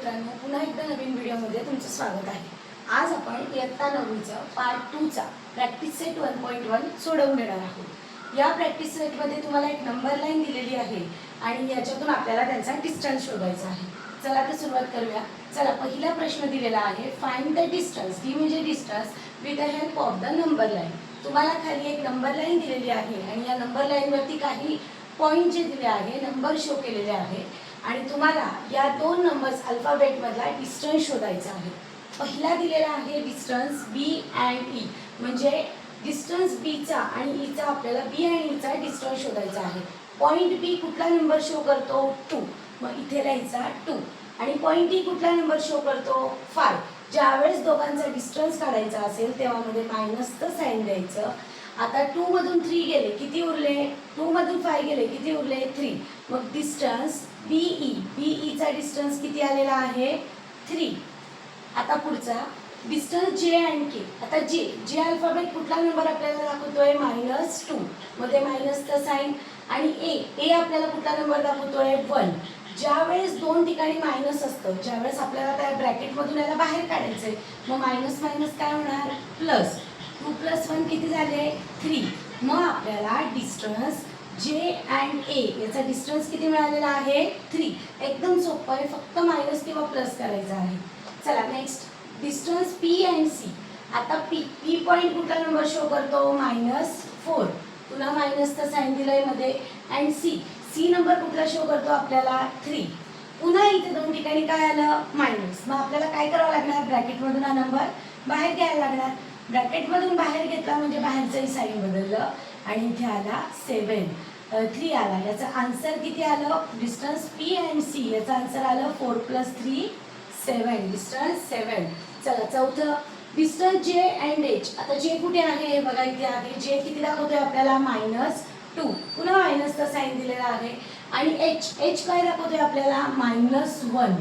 मित्रांनो, पुन्हा एकदा नवीन व्हिडिओमध्ये तुमचं स्वागत आहे। आज आपण इयत्ता 9चा पार्ट 2 चा प्रॅक्टिस सेट 1.1 सोडवून घेणार आहोत। या प्रॅक्टिस सेटमध्ये तुम्हाला एक नंबर लाईन दिलेली आहे आणि याच्यातून आपल्याला त्यांचा डिस्टन्स शोधायचा आहे। चला तर सुरुवात करूया। चला, पहिला प्रश्न दिलेला आहे, फाइंड द डिस्टन्स, डी म्हणजे distance with the help of the number line. तुम्हाला खाली एक नंबर लाईन दिलेली आहे आणि या नंबर लाईनवरती काही पॉइंट जे दिले आहे, नंबर शो केलेले आहे आणि तुम्हाला या दोन नंबर्स अल्फाबेट मधला डिस्टन्स शोधायचा आहे। पहिला दिलेला आहे डिस्टन्स बी अँड ई, म्हणजे डिस्टन्स बी चा आणि ई चा आपल्याला बी आणि ई चा डिस्टन्स शोधायचा आहे। पॉइंट बी कुठला नंबर शो करतो 2, मग इथे लिहायचा 2 आणि पॉइंट ई कुठला नंबर शो करतो 5। ज्यावेळेस दोघांचा डिस्टन्स काढायचा असेल तेव्हा मध्ये मायनसचं साइन द्यायचं। आता 2 मधून 3 गेले, किती उरले? 2 मधून 5 गेले, किती उरले? 3। मग डिस्टन्स बीई चा डिस्टन्स किती आलेला आहे? 3। आता पुढचा डिस्टन्स जे अँड के। आता जे अल्फाबेट कुठला नंबर आपल्याला दाखवतोय? -2 मध्ये मायनसचा साइन आणि ए आपल्याला कुठला नंबर दाखवतोय? 1। ज्यावेळेस दोन ठिकाणी मायनस असतं, ज्यावेळेस आपल्याला त्या ब्रॅकेटमधून याला बाहेर काढायचंय, मग मायनस मायनस काय होणार? प्लस। 2 + 1 किती झाले? 3। मग आपल्याला डिस्टन्स जे अँड ए याचा डिस्टन्स किती मिळालेला आहे? 3। एकदम सोपं आहे, फक्त मायनस किंवा प्लस करायचं आहे। चला next distance P and C. आता पी पॉइंट कुठला नंबर शो करतो? -4, पुन्हा मायनसचा साइन दिलाय मध्ये, अँड सी नंबर कुठला शो करतो आपल्याला? 3। पुन्हा इथे दोन ठिकाणी काय आलं? मायनस। मग आपल्याला काय करावं लागणार? ब्रॅकेटमधून हा नंबर बाहेर घ्यायला लागणार। ब्रॅकेटमधून बाहेर घेतला म्हणजे बाहेरचंही साइन बदललं आणि इथे आला 7, 3 आला। याचा आन्सर किती आलं? डिस्टन्स पी अँड सी याचा आन्सर आलं 4 + 3 7, डिस्टन्स 7। चला चौथं डिस्टन्स जे अँड एच। आता जे कुठे आहे हे बघा, इथे आहे। जे किती दाखवतोय आपल्याला? -2, पुन्हा मायनसचा साइन दिलेला आहे आणि एच काय दाखवतोय आपल्याला? -1।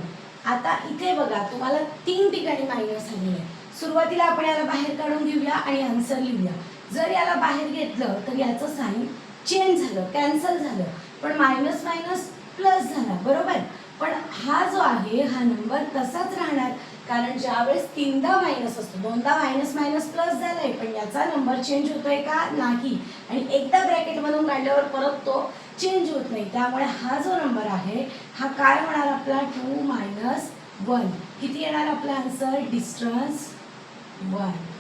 आता इथे बघा, तुम्हाला 3 ठिकाणी मायनस आलेले आहे। सुरुवातीला आपण याला बाहेर काढून घेऊया आणि आन्सर लिहूया। जर याला बाहेर घेतलं तर याचं साइन चेंज झालं, कॅन्सल झालं, पण मायनस मायनस प्लस झाला, बरोबर। पण हा जो आहे हा नंबर तसाच राहणार, कारण ज्यावेळेस 3दा मायनस असतो, 2दा मायनस मायनस प्लस झालंय, पण याचा नंबर चेंज होतोय का? नाही। आणि एकदा ब्रॅकेटमधून काढल्यावर परत तो चेंज होत नाही, त्यामुळे हा जो नंबर आहे हा काय होणार आपला? 2 - 1। किती येणार आपला आन्सर? डिस्टन्स 1।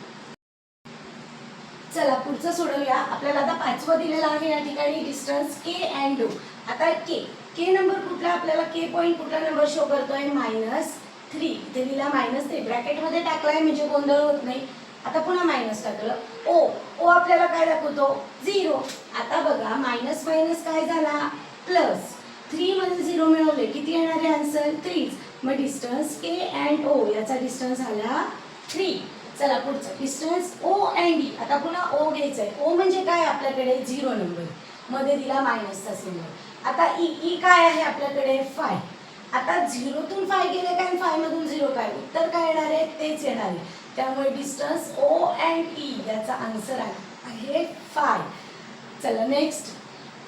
चला पुढचं सोडवूया। आपल्याला आता पाचवं दिलेलं आहे या ठिकाणी डिस्टन्स के अँड ओ। आता के नंबर कुठला आपल्याला? के पॉइंट कुठला नंबर शो करतोय? -3। इथे लिहिला -3, ब्रॅकेटमध्ये टाकलाय म्हणजे गोंधळ होत नाही। आता पुन्हा मायनस टाकलं। ओ आपल्याला काय दाखवतो? 0। आता बघा, मायनस मायनस काय झाला? प्लस। 3 मध्ये 0 मिळवले, किती येणार आहे आन्सर? 3। मग डिस्टन्स के अँड ओ याचा डिस्टन्स आला 3। चला पुढचं डिस्टन्स ओ अँड ई। आता पुन्हा ओ घ्यायचंय। ओ म्हणजे काय? आपल्याकडे 0 नंबर, मध्ये दिला मायनसचा सिम्बॉल। आता ई काय आहे आपल्याकडे? 5। आता 0 तून 5 गेले काय आणि 5 मधून 0 काय? उत्तर काय येणार आहे? तेच येणार आहे। त्यामुळे डिस्टन्स ओ अँड ई याचा आन्सर आहे 5। चला नेक्स्ट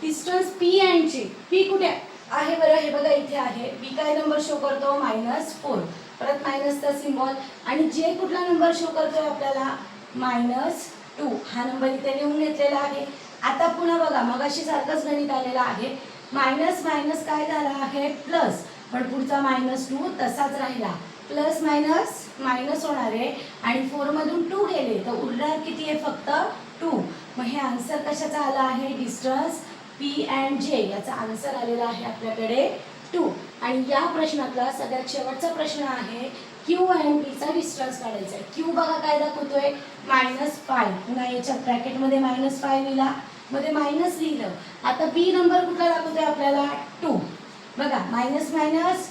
डिस्टन्स पी अँड जे। पी कुठे आहे बरं? हे बघा, इथे आहे। बी काय नंबर शो करतो? -4, परत मायनसचा सिम्बॉल, आणि जे कुठला नंबर शो करतोय आपल्याला? -2। हा नंबर इथे लिहून घेतलेला आहे। आता पुन्हा बघा, मगाशी सारखंच गणित आलेलं आहे। मायनस मायनस काय झाला आहे? प्लस, पण पुढचा -2 तसाच राहिला। प्लस मायनस मायनस होणार आहे आणि 4 मधून 2 गेले तर उरणार किती आहे? फक्त 2। मग हे आन्सर कशाचा आला आहे? डिस्टन्स पी अँड जे याचा आन्सर आलेला आहे आपल्याकडे 2। आणि या प्रश्नातला सगळ्यात शेवटचा प्रश्न आहे, क्यू अँड बी चा डिस्टन्स काढायचा आहे। क्यू बघा काय दाखवतोय? -5, पुन्हा याच्या ब्रॅकेटमध्ये -5 लिहिला, मध्ये मायनस लिहिलं। आता बी नंबर कुठला दाखवतोय आपल्याला? 2। बघा, मायनस मायनस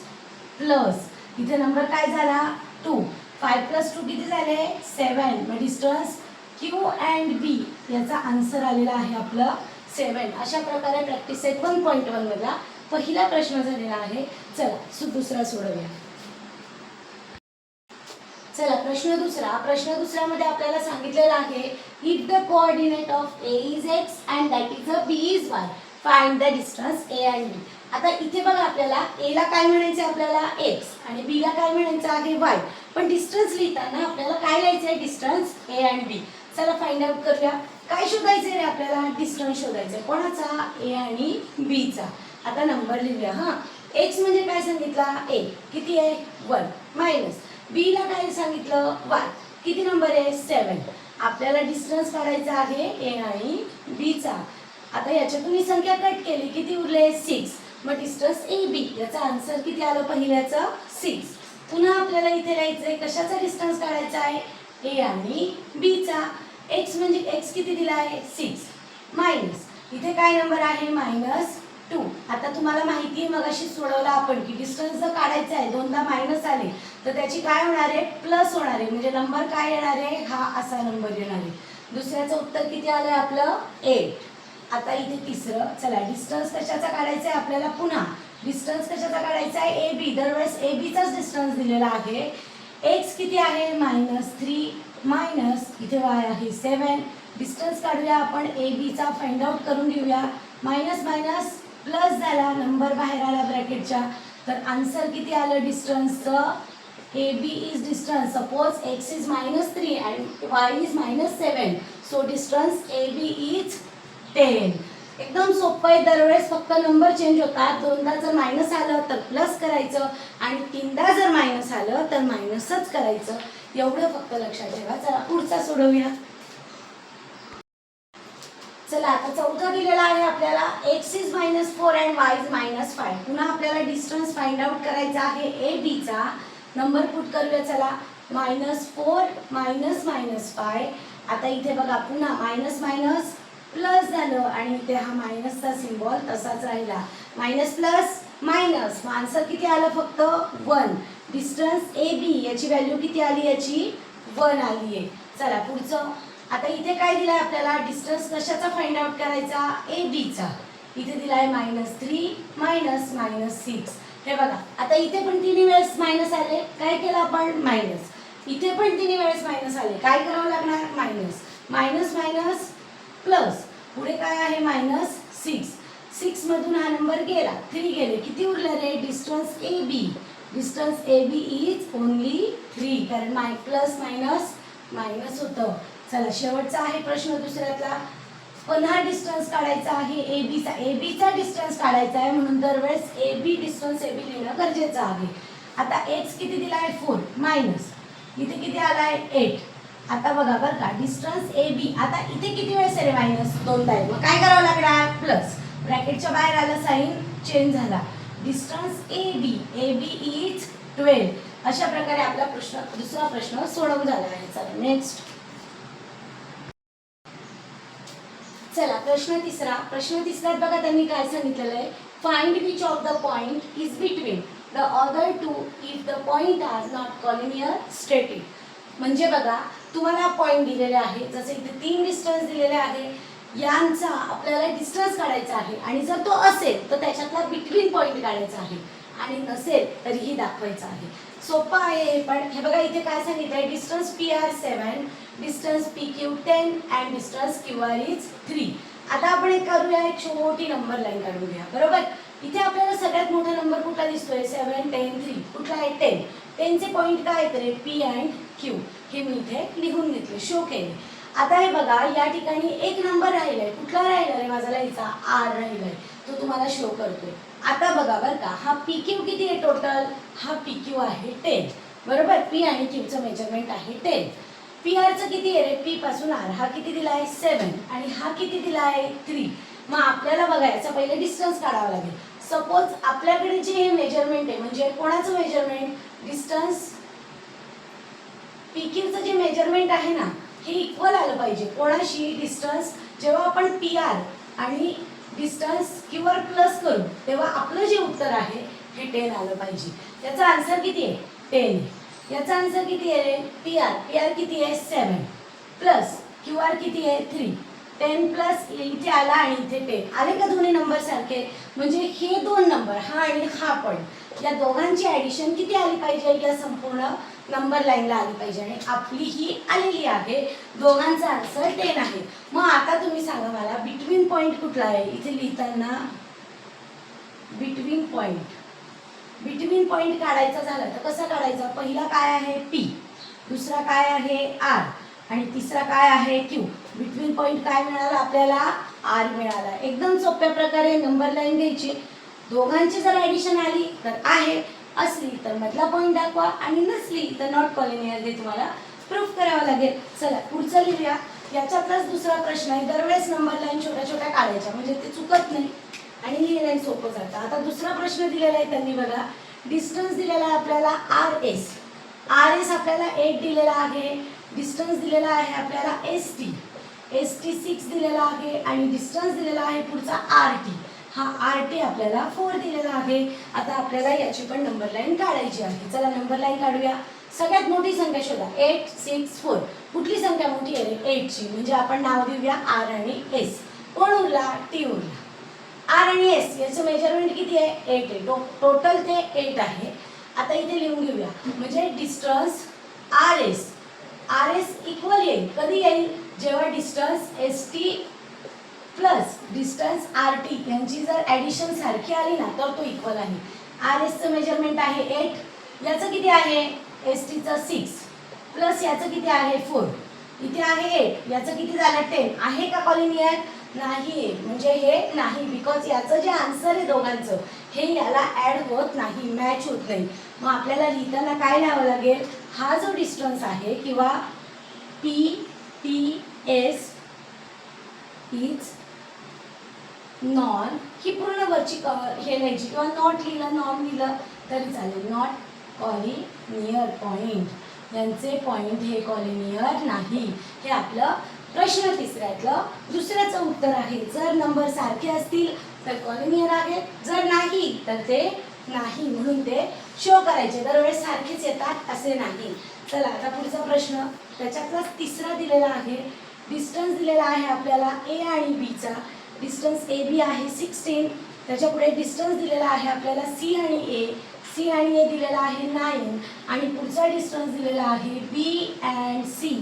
प्लस, इथे नंबर काय झाला? 2। 5 + 2 किती झाले? 7। मग डिस्टन्स क्यू अँड बी याचा आन्सर आलेला आहे आपलं 7। अशा प्रकारे प्रॅक्टिस सेट 1.1 मधला पहिला प्रश्न झालेला आहे। चला दुसरा सोडवूया। चला प्रश्न दुसऱ्यामध्ये आपल्याला सांगितलेलं आहे, if the coordinate of A is x and that is B is y, find the distance A and B. आता इथे बघा आपल्याला ए ला काय म्हणायचं आहे आपल्याला एक्स आणि बी ला काय म्हणायचं आहे वाय, पण डिस्टन्स लिहिताना आपल्याला काय लिहायचं आहे डिस्टन्स ए अँड बी. चला फाइंड आउट करूया. काय शोधायचं आहे रे आपल्याला डिस्टन्स शोधायचा आहे कोणाचा ए आणि बी चा. आता नंबर लिहूया. हा एक्स म्हणजे काय सांगितला ए किती आहे 1 मायनस बी ला काय सांगितलं वाय किती नंबर आहे 7. आपल्याला डिस्टन्स काढायचा आहे ए आणि बी चा. आता याच्यातून ही संख्या कट केली किती उरले 6. मग डिस्टन्स ए बी याचा आन्सर किती आलं पहिल्याचं 6. पुन्हा आपल्याला इथे लिहायचंय कशाचा डिस्टन्स काढायचा आहे ए आणि बी चा. एक्स म्हणजे एक्स किती दिला आहे 6 मायनस इथे काय नंबर आहे -2. आता तुम्हाला माहिती आहे मगाशी सोडवला आपण की डिस्टन्स जर काढायचा आहे दोनदा मायनस आले तर त्याची काय होणार आहे प्लस होणार आहे म्हणजे नंबर काय येणार आहे हा असा नंबर येणार आहे. दुसऱ्याचं उत्तर किती आलं आपलं 8. आता इथे तिसरं चला डिस्टन्स कशाचा काढायचा आहे आपल्याला पुन्हा डिस्टन्स कशाचा काढायचा आहे ए बी. दरवेळेस ए बीचाच डिस्टन्स दिलेला आहे. एक्स किती आहे -3 मायनस इथे वाय आहे 7. डिस्टन्स काढूया आपण ए बीचा फाइंड आउट करून घेऊया. मायनस मायनस प्लस झाला नंबर बाहेर आला ब्रॅकेटच्या तर आन्सर किती आलं डिस्टन्सचं A B is distance suppose X is -3 and Y is -7 so distance A B is 10. एकदम सोपं आहे. दरवेळेस फक्त नंबर चेंज होतात. दोनदा जर मायनस आलं तर प्लस करायचं आणि तीनदा जर मायनस आलं तर मायनसच करायचं. एवढं फक्त लक्षात ठेवा. चला पुढचा सोडवूया. चला आता चौथा दिलेला आहे आपल्याला x is -4 and Y is -5. पुन्हा आपल्याला डिस्टन्स फाइंड आउट करायचा आहे ए बी चा. नंबर पुट करूया चला -4 -5. आता इथे बघा पुन्हा मायनस मायनस प्लस झालं आणि इथे हा मायनसचा सिम्बॉल तसाच राहिला. मायनस प्लस मायनस मग आन्सर किती आलं फक्त 1. डिस्टन्स ए बी याची व्हॅल्यू किती आली याची 1 आली आहे. चला पुढचं. आता इथे काय दिलाय आपल्याला डिस्टन्स कशाचा फाइंड आउट करायचा ए बी चा. इथे दिलाय -3 -6. हे बघा आता इथे पण तिन्ही वेळेस मायनस आले काय केलं आपण मायनस. इथे पण तिन्ही वेळेस मायनस आले काय करावं लागणार मायनस मायनस मायनस प्लस पुढे काय आहे -6. 6 मधून हा नंबर गेला 3 गेले किती उरले रे distance A B. Distance A B is only 3 कारण प्लस मायनस मायनस होतं. चला शेवटचा आहे प्रश्न दुसऱ्यातला. पुन्हा डिस्टन्स काढायचा आहे ए बीचा. ए बीचा डिस्टन्स काढायचा आहे म्हणून दरवेळेस ए बी डिस्टन्स ए बी लिहिणं गरजेचं आहे. आता एक्स किती दिला आहे 4 मायनस इथे किती आला आहे 8. आता बघा बरं का डिस्टन्स ए बी. आता इथे किती वेळेस आहे मायनस दोनदा आहे मग काय करावं लागणार प्लस. ब्रॅकेटच्या बाहेर आलं साईन चेंज झाला. Distance A B is 12. अशा प्रकारे आपला दुसरा प्रश्न सोडवून झाला आहे. चला नेक्स्ट. चला प्रश्न तिसऱ्यात बघा त्यांनी काय सांगितलेलं आहे find which of the point is between the other two if the point are not collinear stated. म्हणजे बघा तुम्हाला पॉइंट दिलेले आहे जसे इथे 3 डिस्टन्स दिलेले आहे यांचा आपल्याला डिस्टन्स काढायचा आहे आणि जर तो असेल तर त्याच्यातला बिटवीन पॉइंट काढायचा आहे आणि नसेल तरीही दाखवायचा आहे. सोपं आहे पण हे बघा इथे काय सांगितलं आहे distance P R 7 distance P Q 10 and distance Q R is 3. आता आपण एक करूया एक छोटी नंबर लाईन काढूया बरोबर. इथे आपल्याला सगळ्यात मोठा नंबर कुठला दिसतोय 7 10 3 कुठला आहे 10. 10चे पॉईंट काय करे पी अँड क्यू हे मी इथे लिहून घेतले शो केले. आता हे बघा या ठिकाणी एक नंबर राहिलाय कुठला राहिला रे माझा लिहायचा आर राहिलाय तो तुम्हाला शो करतोय. आता बघा बरं का हा पी क्यू किती आहे टोटल हा पी क्यू आहे 10 बरोबर. पी आणि क्यूचं मेजरमेंट आहे 10. पी आरचं किती आहे रे पी पासून आर हा किती दिला आहे 7 आणि हा किती दिला आहे 3. मग आपल्याला बघायचं पहिले डिस्टन्स काढावं लागेल. सपोज आपल्याकडे जे हे मेजरमेंट आहे म्हणजे कोणाचं मेजरमेंट डिस्टन्स पी क्यूचं जे मेजरमेंट आहे ना हे इक्वल आलं पाहिजे कोणाशी डिस्टन्स. जेव्हा आपण पी आर आणि डिस्टन्स क्यू आर प्लस करू तेव्हा आपलं जे उत्तर आहे हे 10 आलं पाहिजे. त्याचा आन्सर किती आहे 10. याचा आन्सर किती आहे पी आर किती आहे 7 प्लस क्यू आर किती आहे 3. 10 प्लस इथे आला आणि इथे 10 आले का दोन्ही नंबर सारखे. म्हणजे हे दोन नंबर हा आणि हा पॉईंट या दोघांची ॲडिशन किती आली पाहिजे या संपूर्ण नंबर लाईनला आली पाहिजे आणि आपली ही आलेली आहे. दोघांचा आन्सर 10 आहे. मग आता तुम्ही सांगा मला बिटवीन पॉईंट कुठला आहे. इथे लिहिताना बिटवीन पॉईंट. बिटवीन पॉईंट काढायचा झाला तर कसा काढायचा? पहिला काय आहे पी, दुसरा काय आहे आर आणि तिसरा काय आहे क्यू. बिटवीन पॉईंट काय मिळाला आपल्याला? आर मिळाला. एकदम सोप्या प्रकारे नंबर लाईन घ्यायची. दोघांची जर ॲडिशन आली तर आहे, असली तर मधला पॉईंट दाखवा आणि नसली तर नॉट कॉलिनियर हे तुम्हाला प्रूफ करावं लागेल. चला पुढचं लिहूया. याच्यातलाच दुसरा प्रश्न आहे. दरवेळेस नंबर लाईन छोट्या छोट्या काढायच्या म्हणजे ते चुकत नाही आणि लिहिण्याला सोपं जातं. आता दुसरा प्रश्न दिलेला आहे त्यांनी बघा. डिस्टन्स दिलेला आहे आपल्याला आर एस. आर एस आपल्याला 8 दिलेला आहे. डिस्टन्स दिलेला आहे आपल्याला एस टी. एस टी 6 दिलेला आहे आणि डिस्टन्स दिलेला आहे पुढचा आर टी. हा आर टी आपल्याला 4 दिलेला आहे. आता आपल्याला याची पण नंबर लाईन काढायची आहे. चला नंबर लाईन काढूया. सगळ्यात मोठी संख्या शोधा. 8, 6, 4. कुठली संख्या मोठी आहे? 8 ची. म्हणजे आपण नाव देऊया आर आणि एस. कोण उरला? टी उरला. आर आणि एस याचं मेजरमेंट किती आहे? 8 आहे. टोटल ते 8 आहे. आता इथे लिहून घेऊया. म्हणजे distance R S. R S equal येईल. कधी येईल? जेव्हा distance S T plus distance R T यांची जर ॲडिशन सारखी आली ना तर तो इक्वल आहे. आर एसचं मेजरमेंट आहे 8. याचं किती आहे? एस टीचं 6 प्लस याचं किती आहे? 4. इथे आहे 8. याचं किती झालं? 10. आहे का कॉलिनियर? नाही. म्हणजे हे नाही. बिकॉज याचं जे आन्सर आहे दोघांचं हे याला ॲड होत नाही, मॅच होत नाही. मग आपल्याला लिहिताना काय लिहावं लागेल? हा जो डिस्टन्स आहे किंवा P T S is known, ही पूर्ण वरची हे लिहायची किंवा नॉट लिहिलं, नॉन लिहिलं तरी चालेल. Not collinear point. यांचे पॉईंट हे कॉलिनियर नाही. हे आपलं प्रश्न तिसऱ्यातलं दुसऱ्याचं उत्तर आहे. जर नंबर सारखे असतील तर कॉलिनियर आहे, जर नाही तर ते नाही. म्हणून ते शो करायचे. दरवेळेस सारखेच येतात असे नाही. चला आता पुढचा प्रश्न. त्याच्यातलाच तिसरा दिलेला आहे. डिस्टन्स दिलेला आहे आपल्याला ए आणि बीचा. डिस्टन्स ए बी आहे 16. त्याच्या पुढे डिस्टन्स दिलेला आहे आपल्याला सी आणि ए. सी आणि ए दिलेला आहे 9 आणि पुढचा डिस्टन्स दिलेला आहे बी अँड सी.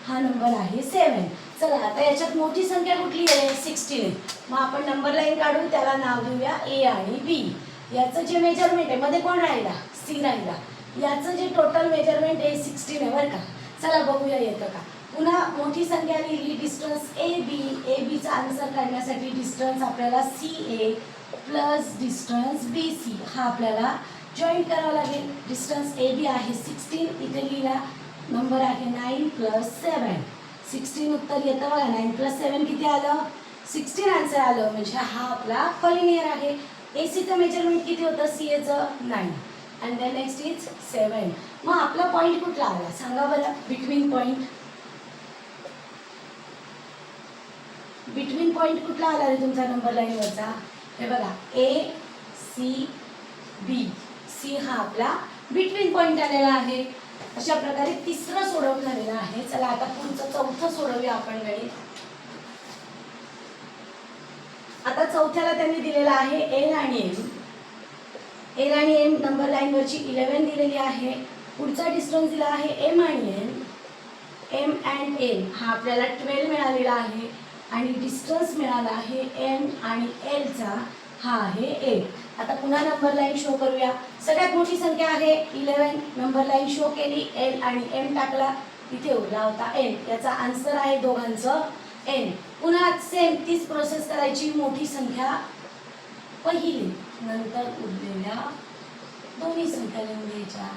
हा नंबर आहे 7. चला आता याच्यात मोठी संख्या कुठली आहे? 16 आहे. मग आपण नंबर लाईन काढून त्याला नाव देऊया ए आणि बी. याचं जे मेजरमेंट आहे मध्ये कोण राहिला? सी राहिला. याचं जे टोटल मेजरमेंट आहे 16 आहे बरं का. चला बघूया येतं का. पुन्हा मोठी संख्या लिहिली. डिस्टन्स ए बी. ए बीचा आन्सर काढण्यासाठी डिस्टन्स आपल्याला सी ए प्लस डिस्टन्स बी सी हा आपल्याला जॉईंट करावा लागेल. डिस्टन्स ए बी आहे 16. इथे लिहिला नंबर आहे 9 प्लस 7. 16 उत्तर येतं बघा. 9 प्लस 7 किती आलं? 16 आन्सर आलं. म्हणजे हा आपला कॉलिनियर आहे. ए सीचं मेजरमेंट किती होतं? सी एचं 9 अँड देन नेक्स्ट इज 7. मग आपला पॉईंट कुठला आला सांगा बरं? Between point. बिटवीन पॉईंट कुठला आला रे तुमचा नंबर लाईनवरचा? हे बघा ए सी बी. सी हा आपला बिटवीन पॉईंट आलेला आहे. अशा प्रकारे तिसरं सोडवून झालेलं आहे. चला आता पुढचं चौथं सोडवूया आपण गणित. आता चौथ्याला त्यांनी दिलेला आहे एल आणि एम. एल आणि एम नंबर लाईनवरची 11 दिलेली आहे. पुढचा डिस्टन्स दिला आहे एम आणि एन. एम अँड एल हा आपल्याला 12 मिळालेला आहे आणि डिस्टन्स मिळाला आहे एम आणि एलचा हा आहे 8. आता पुन्हा नंबर लाईन शो करूया. सगळ्यात मोठी संख्या आहे 11. नंबर लाईन शो केली. एल आणि एम टाकला. इथे उरला होता एन. याचा आन्सर आहे दोघांचं एन. पुन्हा सेम तीच प्रोसेस करायची. मोठी संख्या पहिली नंतर उरलेल्या दोन्ही संख्या लिहून घ्यायच्या.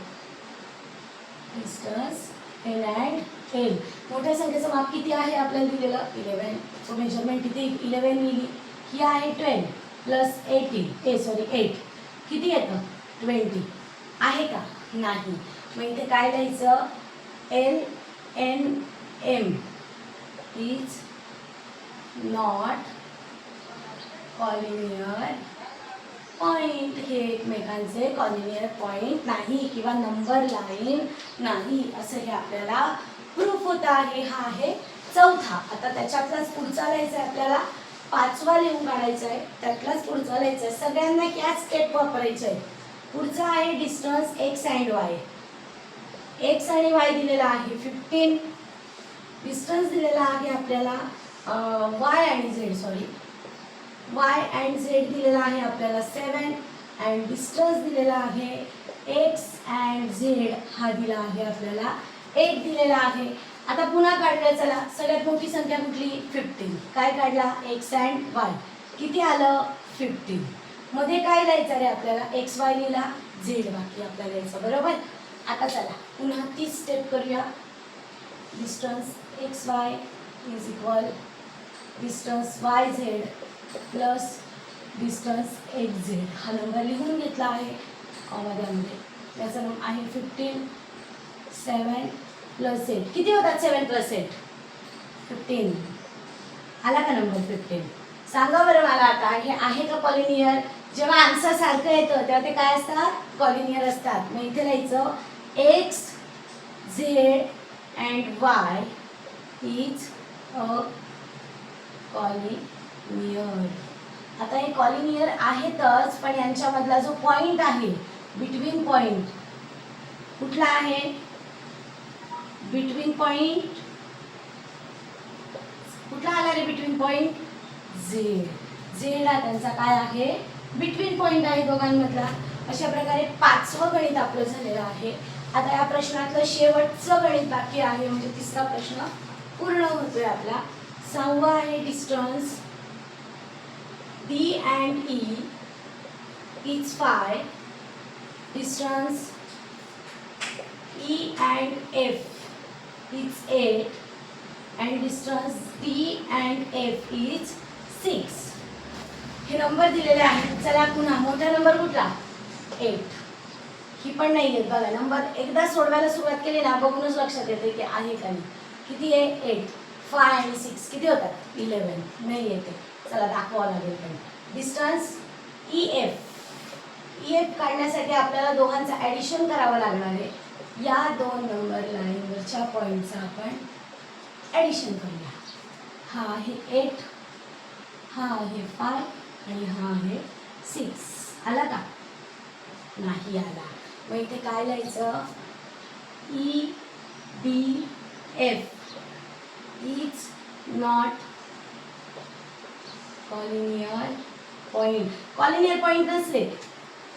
Distance N and L. मोठ्या संख्येचं माप किती आहे आपल्याला दिलेलं? 11. तो मेजरमेंट इथे 11 लिहिली. ही आहे 12 प्लस 8 किती येतं? 20. आहे का? नाही. मग इथे काय लिहायचं? L N M is not collinear point. हे एकमेकांचे कॉलिनियर पॉईंट नाही किंवा नंबर लाईन नाही असं हे आपल्याला प्रूफ होत आहे. हा आहे चौथा. आता त्याच्यातलाच पुढचा लिहायचा आहे आपल्याला. 5वा लिहून काढायचा आहे. त्यातलाच पुढचा लिहायचा आहे. सगळ्यांना ह्याच स्टेप वापरायचं आहे. पुढचा आहे distance x and Y. X आणि वाय दिलेला आहे 15. डिस्टन्स दिलेला आहे आपल्याला वाय आणि झेड वाय अँड झेड दिलेला आहे आपल्याला 7 अँड डिस्टन्स दिलेला आहे एक्स अँड झेड हा दिला आहे आपल्याला 8 दिलेला आहे. आता पुन्हा काढूया. चला, सगळ्यात मोठी संख्या कुठली? 15. काय काढला? X and Y. किती आलं? 15. मध्ये काय लिहायचं रे आपल्याला? एक्स वाय लिहिला, झेड बाकी आपल्याला लिहायचं. बरोबर. आता चला पुन्हा तीच स्टेप करूया. Distance x Y is equal distance Y Z plus distance x Z. हा नंबर लिहून घेतला आहे कॉमामध्ये. याचं नाव आहे 15. 7 प्लस 8. किती होतात 7 प्लस 8? 15. आला का नंबर 15? सांगा बरं मला आता, हे आहे का कॉलिनियर? जेव्हा आन्सर सारखं येतं तेव्हा ते काय असतात? कॉलिनियर असतात. मग इथे लिहायचं x Z and Y is a collinear. आता हे कॉलिनियर आहेतच, पण यांच्यामधला जो पॉइंट आहे, बिटवीन पॉइंट कुठला आहे? बिटवीन पॉइंट कुठला आला रे? Between point Z. झेड हा त्यांचा काय आहे? बिटवीन पॉइंट आहे दोघांमधला. अशा प्रकारे 5वं गणित आपलं झालेलं आहे. आता या प्रश्नातलं शेवटचं गणित बाकी आहे, म्हणजे तिसरा प्रश्न पूर्ण होतोय आपला. 6वा आहे distance D and E is 5. Distance E and F is 8 and distance D and F is 6. हे नंबर दिलेले आहेत. चला पुन्हा मोठा नंबर कुठला? 8. ही पण नाही येत बघा. नंबर एकदा सोडवायला सुरुवात केली ना, बघूनच लक्षात येते की आहे का नाही. किती आहे? 8. 5 आणि 6 किती होतात? 11. नाही येते. चला दाखवावं लागेल. पण डिस्टन्स EF काढण्यासाठी आपल्याला दोघांचं ॲडिशन करावं लागणार आहे. या दोन नंबर लाईनवरच्या पॉईंटचं आपण ॲडिशन करूया. हा आहे 8, हा आहे 5 आणि हा आहे 6. आला का? नाही आला. मग इथे काय लिहायचं? EBF is not collinear point. Collinear point नसले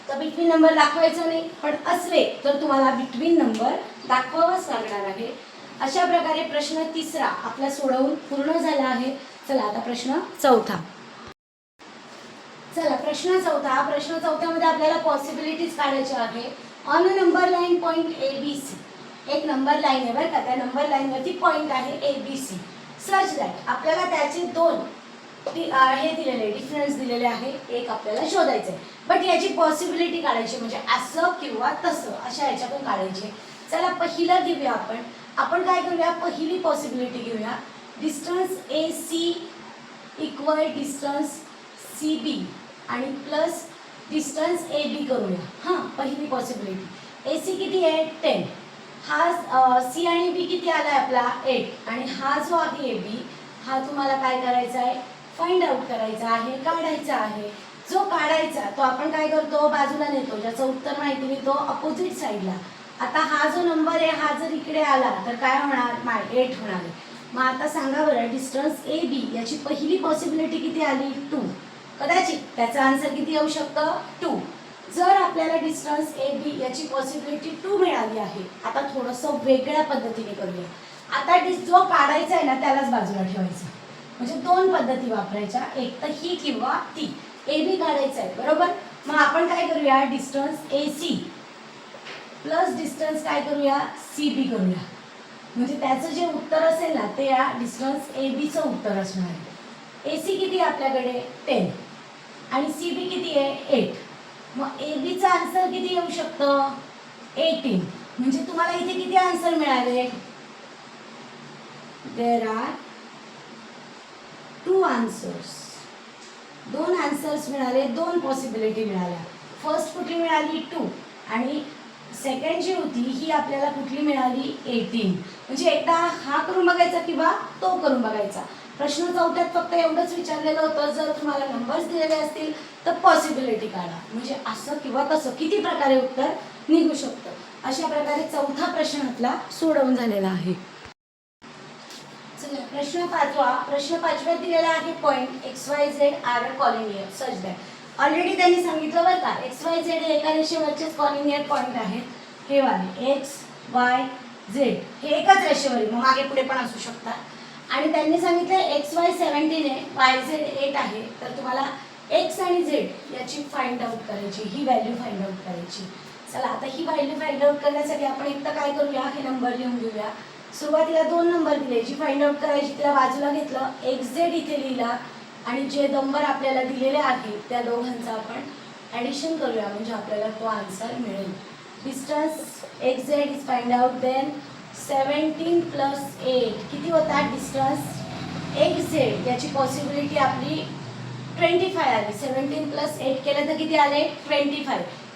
तर बिटवीन नंबर दाखवायचा नाही, पण असले तर तुम्हाला बिटवीन नंबर दाखवावाच लागणार आहे. अशा प्रकारे प्रश्न तिसरा आपला सोडवून पूर्ण झाला आहे. चला आता प्रश्न चौथा. चला प्रश्न चौथ्यामध्ये आपल्याला पॉसिबिलिटीज काढायच्या आहे. On a number line point ABC. एक नंबर लाईन आहे बरं का, त्या नंबर लाईनवरती पॉईंट आहे ABC. सच दॅट आपल्याला त्याचे दोन हे दिलेले डिफरन्स दिलेले आहे. एक आपल्याला शोधायचं आहे, बट याची पॉसिबिलिटी काढायची, म्हणजे असं किंवा तसं अशा ह्याच्यातून काढायचे. चला पहिलं घेऊया आपण काय करूया? पहिली पॉसिबिलिटी घेऊया. Distance AC equal distance CB आणि प्लस डिस्टन्स AB करूया. हां, पहिली पॉसिबिलिटी. AC किती आहे? 10. हा C आणि B किती आला आहे आपला? 8. आणि हा जो आहे AB हा तुम्हाला काय करायचा आहे? फाइंड आउट करायचा आहे, काढायचा आहे. जो काढायचा तो आपण काय करतो? बाजूला नेतो. ज्याचं उत्तर माहिती नाही तो अपोजिट साईडला. आता हा जो नंबर आहे हा जर इकडे आला तर काय होणार? 8 होणार आहे. मग आता सांगा बरं, डिस्टन्स AB याची पहिली पॉसिबिलिटी किती आली? 2. कदाचित त्याचा आन्सर किती येऊ शकतं? 2. जर आपल्याला डिस्टन्स AB याची पॉसिबिलिटी 2 मिळाली आहे, आता थोडंसं वेगळ्या पद्धतीने करूया. आता जो काढायचा आहे ना त्यालाच बाजूला ठेवायचा. म्हणजे दोन पद्धती वापरायच्या, एक तर ही किंवा ती. AB काढायचा आहे बरोबर. मग आपण काय करूया? डिस्टन्स AC प्लस डिस्टन्स काय करूया? CB करूया. म्हणजे त्याचं जे उत्तर असेल ना ते या डिस्टन्स ABचं उत्तर असणार आहे. AC किती आहे आपल्याकडे? 10 आणि CB किती आहे? 8. मग ABचं आन्सर किती येऊ शकतं? 18. म्हणजे तुम्हाला इथे किती आन्सर मिळाले? There are 2 answers. 2 आन्सर्स मिळाले, 2 पॉसिबिलिटी मिळाल्या. फर्स्ट कुठली मिळाली? 2 आणि सेकंड जी होती ही आपल्याला कुठली मिळाली? 18. म्हणजे एकदा हा करून बघायचा किंवा तो करून बघायचा. प्रश्न चौथ्यात फक्त एवढंच विचारलेलं होतं, जर तुम्हाला नंबर्स दिलेले असतील तर पॉसिबिलिटी काढा. म्हणजे असं किंवा तसं किती प्रकारे उत्तर निघू शकतं. अशा प्रकारे चौथा प्रश्न आपला सोडवून झालेला आहे. प्रश्न पाचव्यात दिलेला आहे point XYZ are a collinear such that already त्यांनी सांगितलं बरं का XYZ हे एका रेषेवरचेच कॉलिनियर पॉइंट आहेत हे वाले XYZ हे एकाच रेषेवर मग मागे पुढे पण असू शकतात आणि त्यांनी सांगितलं XY 17 आहे YZ 8 आहे तर तुम्हाला X आणि Z याची फाइंड आउट करायची ही व्हॅल्यू फाइंड आउट करायची चला आता ही व्हॅल्यू फाइंड आउट करण्यासाठी आपण एक तर काय करूया हे नंबर लिहून घेऊया सुरुवातीला 2 नंबर दिले जी फाइंड आउट करायची तिला बाजूला घेतलं XZ इथे लिहिला आणि जे नंबर आपल्याला दिलेले आहेत त्या दोघांचा आपण ॲडिशन करूया म्हणजे आपल्याला तो आन्सर मिळेल distance XZ is find out then 17 plus 8 किती होता डिस्टन्स XZ याची पॉसिबिलिटी आपली 25 आली 17 प्लस 8 केलं तर किती आले 25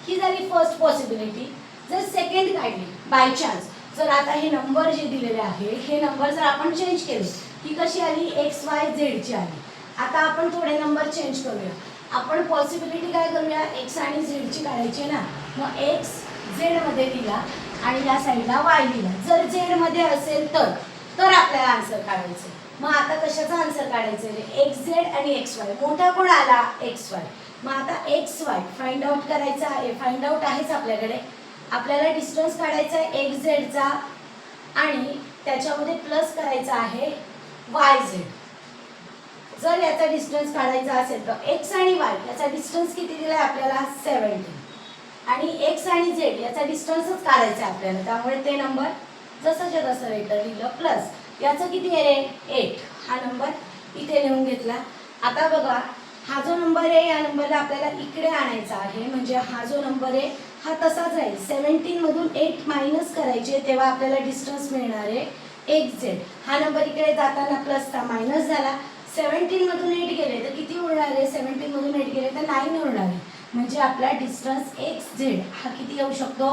ही झाली फर्स्ट पॉसिबिलिटी जर सेकंड काढली बाय चान्स जर आता हे नंबर जे दिलेले आहे हे नंबर जर आपण चेंज केले ही कशी आली XYZ ची आली आता आपण थोडे नंबर चेंज करूया आपण पॉसिबिलिटी काय करूया X आणि Z ची काढायची ना मग X Z मध्ये दिला आणि या साईडला Y दिला जर Z मध्ये असेल तर आपल्याला आन्सर काढायचं मग आता कशाचा आन्सर काढायचं आहे XZ आणि XY मोठा कोण आला XY मग आता XY फाइंड आउट करायचा आहे फाइंड आउट आहेच आपल्याकडे आपल्याला डिस्टन्स काढायचा आहे XZ चा आणि त्याच्यामध्ये प्लस करायचा आहे YZ जर याचा डिस्टन्स काढायचा असेल तर X आणि Y याचा डिस्टन्स किती दिलाय आपल्याला 17 आणि X आणि Z याचा डिस्टन्सच काढायचा आहे आपल्याला त्यामुळे ते नंबर जसंच्या तसं लेटर लिहिलं प्लस याचं किती आहे 8 हा नंबर इथे लिहून घेतला आता बघा हा जो नंबर आहे या नंबरला आपल्याला इकडे आणायचा आहे म्हणजे हा जो नंबर आहे हा तसाच राहील 17 मधून 8 मायनस करायचे तेव्हा आपल्याला डिस्टन्स मिळणार आहे XZ हा नंबर इकडे जाताना प्लसचा मायनस झाला 17 मधून 8 गेले तर किती उरणार आहे 17 मधून 8 गेले तर 9 उरणार आहे म्हणजे आपला डिस्टन्स XZ हा किती येऊ शकतो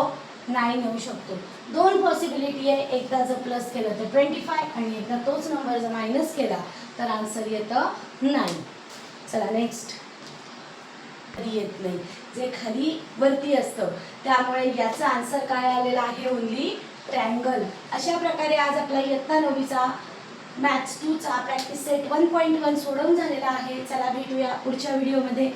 9 येऊ शकतो दोन पॉसिबिलिटी आहे एकदा जर प्लस केलं तर 25 आणि एकदा तोच नंबर जर मायनस केला तर आन्सर येतं 9 चला नेक्स्ट येत नाही जे खाली वरती असतं त्यामुळे याचा आन्सर काय आलेला आहे ओनली ट्रँगल अशा प्रकारे आज आपला इयत्ता 9वीचा मॅथ्स 2चा प्रॅक्टिस सेट 1.1 सोडवून झालेला आहे चला भेटूया पुढच्या व्हिडिओमध्ये